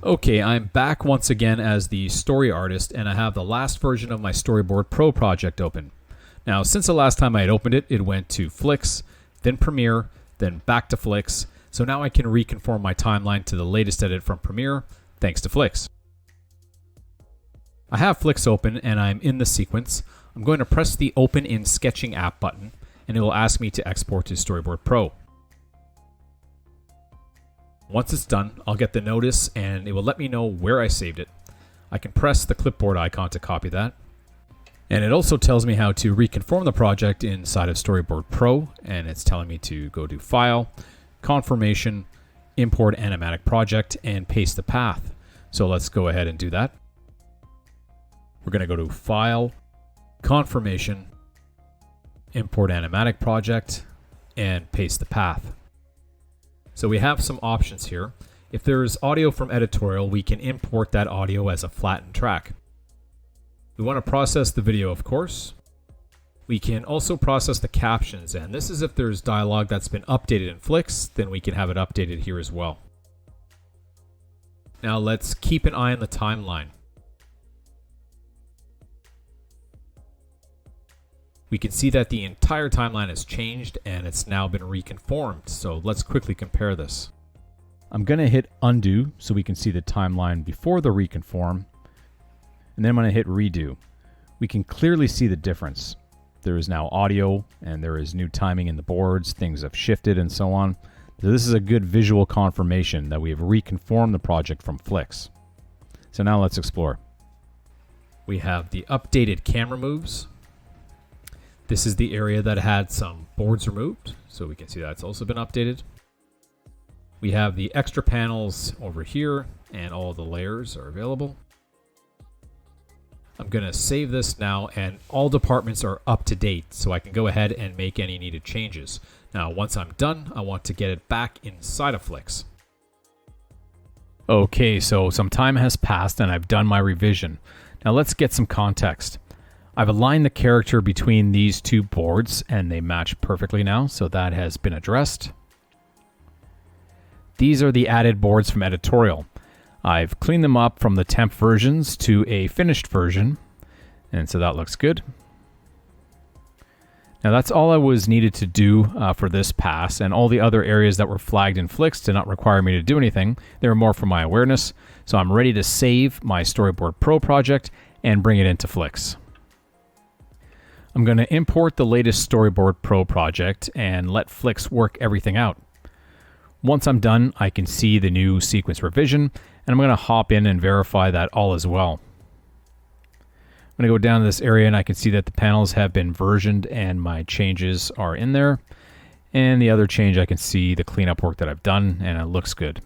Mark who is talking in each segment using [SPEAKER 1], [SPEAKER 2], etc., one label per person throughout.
[SPEAKER 1] Okay, I'm back once again as the story artist, and I have the last version of my Storyboard Pro project open. Now, since the last time I had opened it, it went to Flix, then Premiere, then back to Flix, so now I can reconform my timeline to the latest edit from Premiere, thanks to Flix. I have Flix open, and I'm in the sequence. I'm going to press the Open in Sketching app button, and it will ask me to export to Storyboard Pro. Once it's done, I'll get the notice and it will let me know where I saved it. I can press the clipboard icon to copy that. And it also tells me how to reconform the project inside of Storyboard Pro, and it's telling me to go to File, Confirmation, Import Animatic Project, and paste the path. So let's go ahead and do that. We're going to go to File, Confirmation, Import Animatic Project, and paste the path. So we have some options here. If there's audio from editorial, we can import that audio as a flattened track. We want to process the video, of course. We can also process the captions, and this is if there's dialogue that's been updated in Flix, then we can have it updated here as well. Now let's keep an eye on the timeline. We can see that the entire timeline has changed and it's now been reconformed. So let's quickly compare this. I'm going to hit undo so we can see the timeline before the reconform. And then I'm going to hit redo. We can clearly see the difference. There is now audio and there is new timing in the boards. Things have shifted and so on. So this is a good visual confirmation that we have reconformed the project from Flix. So now let's explore. We have the updated camera moves. This is the area that had some boards removed, so we can see that's also been updated. We have the extra panels over here, and all the layers are available. I'm going to save this now, and all departments are up to date, so I can go ahead and make any needed changes. Now, once I'm done, I want to get it back inside of Flix. Okay, so some time has passed, and I've done my revision. Now let's get some context. I've aligned the character between these two boards and they match perfectly now, so that has been addressed. These are the added boards from editorial. I've cleaned them up from the temp versions to a finished version, and so that looks good. Now that's all I was needed to do for this pass, and all the other areas that were flagged in Flix did not require me to do anything. They were more for my awareness, so I'm ready to save my Storyboard Pro project and bring it into Flix. I'm going to import the latest Storyboard Pro project and let Flix work everything out. Once I'm done, I can see the new sequence revision, and I'm going to hop in and verify that all is well. I'm going to go down to this area and I can see that the panels have been versioned and my changes are in there. And the other change, I can see the cleanup work that I've done and it looks good.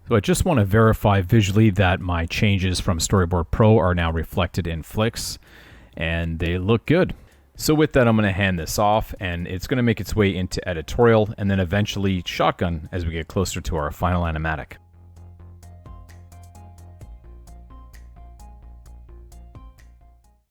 [SPEAKER 1] So I just want to verify visually that my changes from Storyboard Pro are now reflected in Flix. And they look good. So with that, I'm going to hand this off and it's going to make its way into editorial and then eventually shotgun as we get closer to our final animatic.